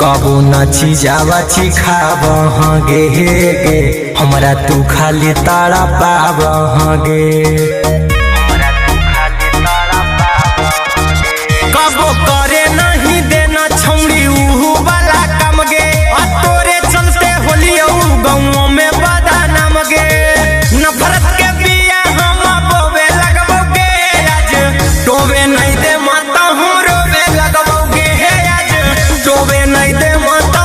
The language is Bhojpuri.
कबो नची जावा चिखाब गे हमरा तू खाली तारा पाब गे। कबो करे नहीं देना छौड़ी उहू वाला कम गे, तोरे चलते होलियो गाँव में बदा नाम गे। नफरत के बिया हम बोवे लगबोगे आज, टोवे नहीं दे माता हम रोवे लगबोगे आज, टोवे नहीं दे माता